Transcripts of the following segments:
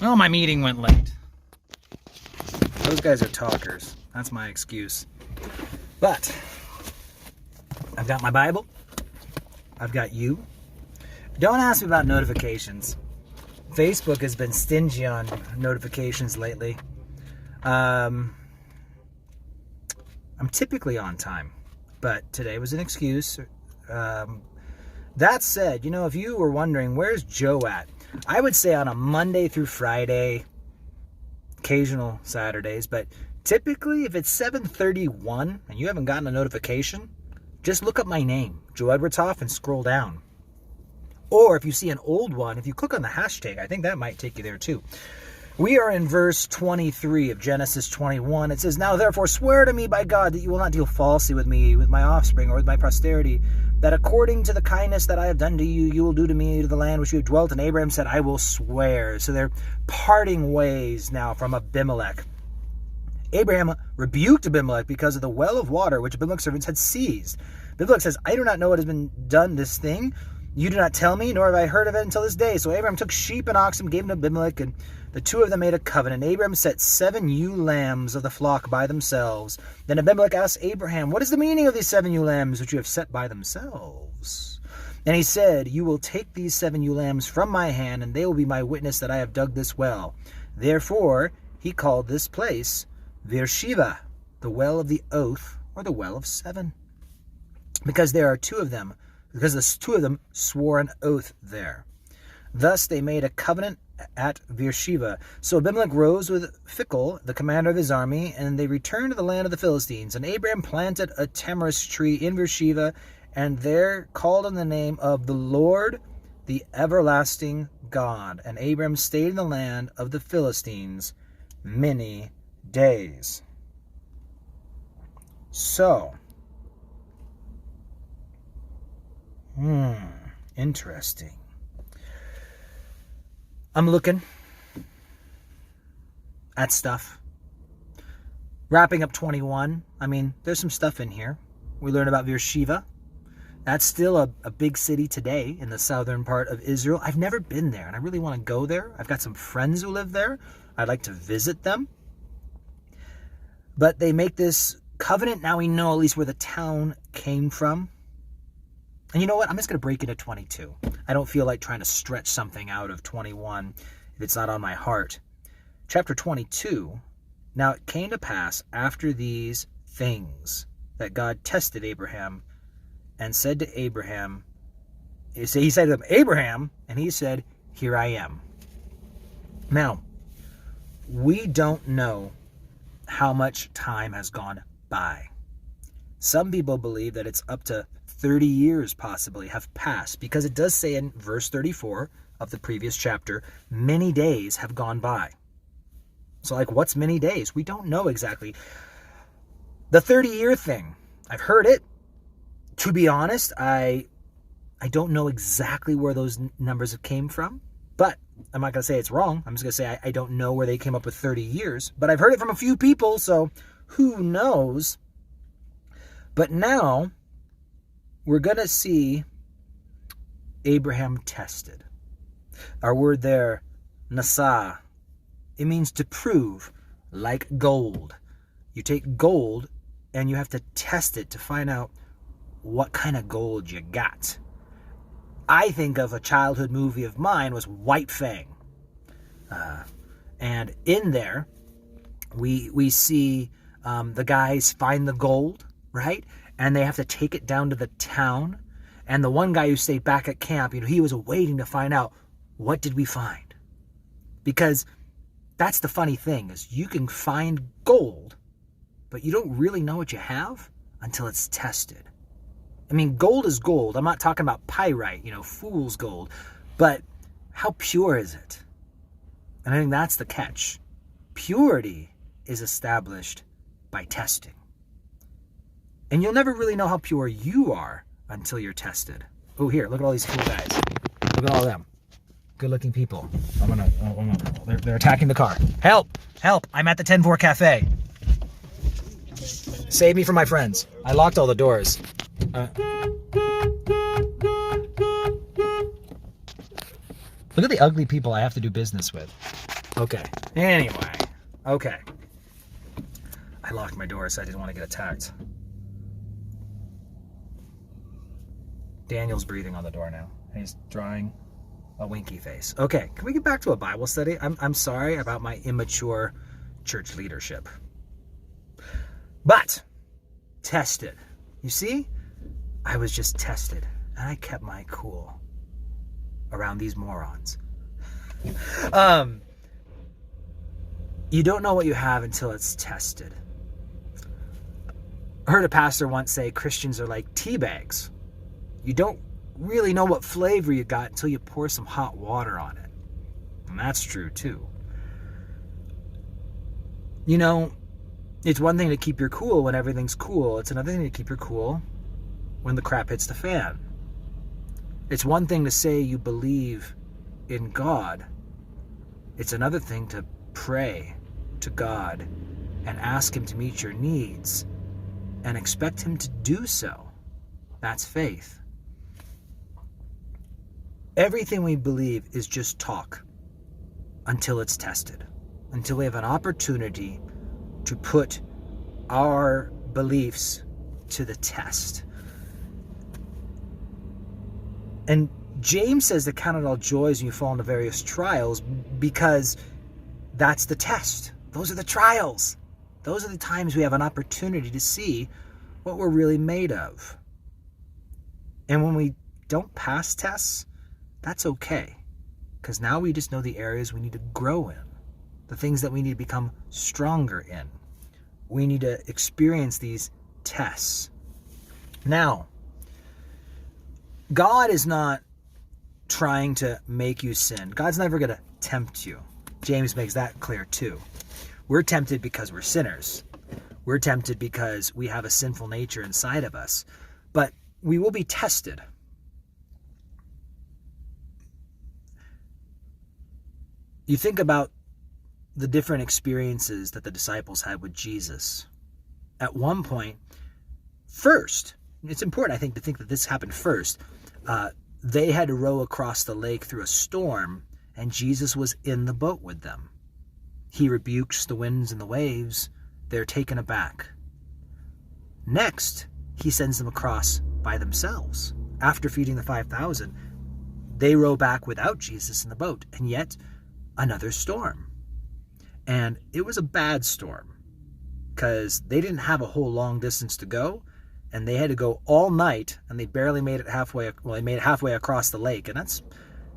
Oh, my meeting went late. Those guys are talkers. That's my excuse. But I've got my Bible. I've got you. Don't ask me about notifications. Facebook has been stingy on notifications lately. I'm typically on time, but today was an excuse. That said, if you were wondering, where's Joe at? I would say on a Monday through Friday, occasional Saturdays, but typically if it's 7:31 and you haven't gotten a notification, just look up my name, Joe Edwardsoff, and scroll down. Or if you see an old one, if you click on the hashtag, I think that might take you there too. We are in verse 23 of Genesis 21. It says, "Now therefore swear to me by God that you will not deal falsely with me, with my offspring, or with my posterity, that according to the kindness that I have done to you, you will do to me to the land which you have dwelt." And Abraham said, "I will swear." So they're parting ways now from Abimelech. Abraham rebuked Abimelech because of the well of water which Abimelech's servants had seized. Abimelech says, "I do not know what has been done this thing. You do not tell me, nor have I heard of it until this day." So Abraham took sheep and oxen, gave them to Abimelech, and the two of them made a covenant. Abraham set 7 ewe lambs of the flock by themselves. Then Abimelech asked Abraham, "What is the meaning of these 7 ewe lambs which you have set by themselves?" And he said, "You will take these 7 ewe lambs from my hand, and they will be my witness that I have dug this well." Therefore he called this place Beersheba, the well of the oath, or the well of 7. Because the two of them swore an oath there. Thus they made a covenant at Beersheba. So Abimelech rose with Phicol, the commander of his army, and they returned to the land of the Philistines. And Abraham planted a tamarisk tree in Beersheba, and there called on the name of the Lord, the everlasting God. And Abraham stayed in the land of the Philistines many days. So, interesting. I'm looking at stuff. Wrapping up 21. I mean, there's some stuff in here. We learn about Beersheba. That's still a big city today in the southern part of Israel. I've never been there, and I really want to go there. I've got some friends who live there. I'd like to visit them. But they make this covenant. Now we know at least where the town came from. And you know what? I'm just going to break into 22. I don't feel like trying to stretch something out of 21 if it's not on my heart. Chapter 22. "Now it came to pass after these things that God tested Abraham and said to Abraham," he said to him, "Abraham," and he said, "Here I am." Now, we don't know how much time has gone by. Some people believe that it's up to 30 years possibly have passed, because it does say in verse 34 of the previous chapter, many days have gone by. So what's many days? We don't know exactly. The 30-year thing, I've heard it. To be honest, I don't know exactly where those numbers came from, but I'm not going to say it's wrong. I'm just going to say I don't know where they came up with 30 years, but I've heard it from a few people, so who knows? But now we're going to see Abraham tested. Our word there, nasa, it means to prove, like gold. You take gold and you have to test it to find out what kind of gold you got. I think of a childhood movie of mine was White Fang. And in there, we see the guys find the gold, right? And they have to take it down to the town. And the one guy who stayed back at camp, he was waiting to find out, what did we find? Because that's the funny thing, is you can find gold, but you don't really know what you have until it's tested. I mean, gold is gold. I'm not talking about pyrite, fool's gold. But how pure is it? And I think that's the catch. Purity is established by testing. And you'll never really know how pure you are until you're tested. Oh, here, look at all these cool guys. Look at all of them. Good-looking people. They're attacking the car. Help! Help! I'm at the 10-4 Cafe. Save me from my friends. I locked all the doors. Look at the ugly people I have to do business with. Okay. Anyway. Okay. I locked my door so I didn't want to get attacked. Daniel's breathing on the door now. He's drawing a winky face. Okay, can we get back to a Bible study? I'm sorry about my immature church leadership. But, tested. You see? I was just tested. And I kept my cool around these morons. You don't know what you have until it's tested. I heard a pastor once say Christians are like tea bags. You don't really know what flavor you got until you pour some hot water on it. And that's true too. You know, it's one thing to keep your cool when everything's cool. It's another thing to keep your cool when the crap hits the fan. It's one thing to say you believe in God. It's another thing to pray to God and ask Him to meet your needs and expect Him to do so. That's faith. Everything we believe is just talk until it's tested, until we have an opportunity to put our beliefs to the test. And James says to count it all joys when you fall into various trials, because that's the test. Those are the trials. Those are the times we have an opportunity to see what we're really made of. And when we don't pass tests, that's okay. Because now we just know the areas we need to grow in, the things that we need to become stronger in. We need to experience these tests. Now, God is not trying to make you sin. God's never going to tempt you. James makes that clear too. We're tempted because we're sinners. We're tempted because we have a sinful nature inside of us. But we will be tested. You think about the different experiences that the disciples had with Jesus. At one point, first, it's important, I think, to think that this happened first. They had to row across the lake through a storm, and Jesus was in the boat with them. He rebukes the winds and the waves. They're taken aback. Next, he sends them across by themselves. After feeding the 5,000, they row back without Jesus in the boat, and yet another storm. And it was a bad storm because they didn't have a whole long distance to go, and they had to go all night, and they barely made it halfway. Well, they made it halfway across the lake, and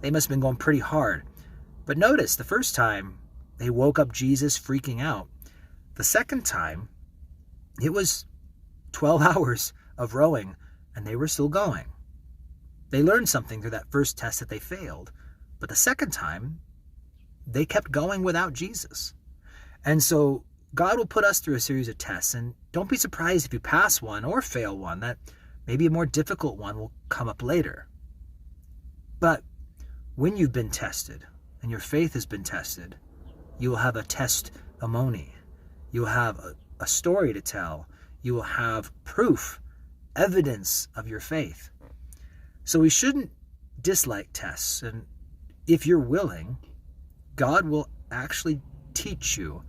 they must have been going pretty hard. But notice, the first time, they woke up Jesus freaking out. The second time, it was 12 hours of rowing, and they were still going. They learned something through that first test that they failed. But the second time, they kept going without Jesus. And so God will put us through a series of tests, and don't be surprised if you pass one or fail one. That maybe a more difficult one will come up later. But when you've been tested and your faith has been tested, you will have a testimony. You will have a story to tell. You will have proof, evidence of your faith. So we shouldn't dislike tests. And if you're willing, God will actually teach you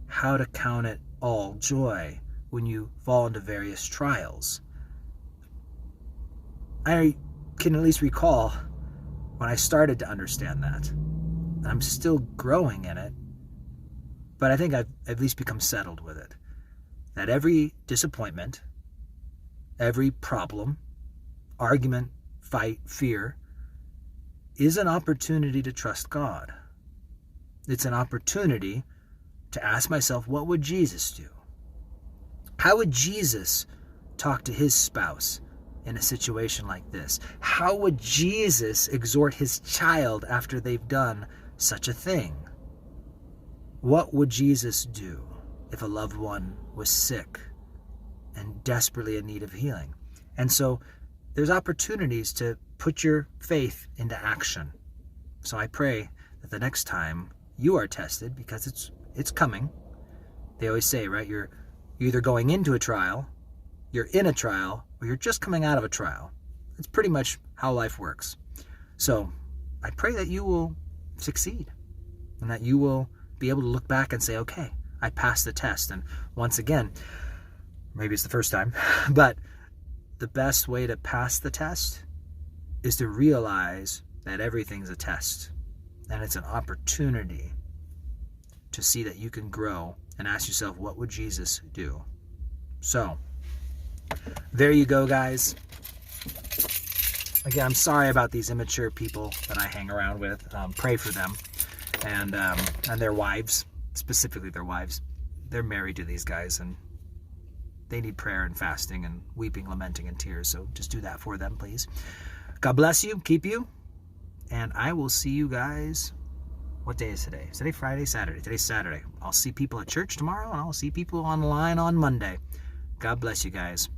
how to count it all joy when you fall into various trials. I can at least recall when I started to understand that. I'm still growing in it, but I think I've at least become settled with it. That every disappointment, every problem, argument, fight, fear, is an opportunity to trust God. It's an opportunity to ask myself, what would Jesus do? How would Jesus talk to his spouse in a situation like this? How would Jesus exhort his child after they've done such a thing? What would Jesus do if a loved one was sick and desperately in need of healing? And so there's opportunities to put your faith into action. So I pray that the next time you are tested, because it's coming. They always say, right, you're either going into a trial, you're in a trial, or you're just coming out of a trial. It's pretty much how life works. So I pray that you will succeed and that you will be able to look back and say, okay, I passed the test. And once again, maybe it's the first time, but the best way to pass the test is to realize that everything's a test, and it's an opportunity to see that you can grow and ask yourself, what would Jesus do? So, there you go, guys. Again, I'm sorry about these immature people that I hang around with. Pray for them and their wives, specifically their wives. They're married to these guys, and they need prayer and fasting and weeping, lamenting, and tears. So just do that for them, please. God bless you, keep you, and I will see you guys. What day is today? Is today Friday? Saturday? Today's Saturday. I'll see people at church tomorrow, and I'll see people online on Monday. God bless you guys.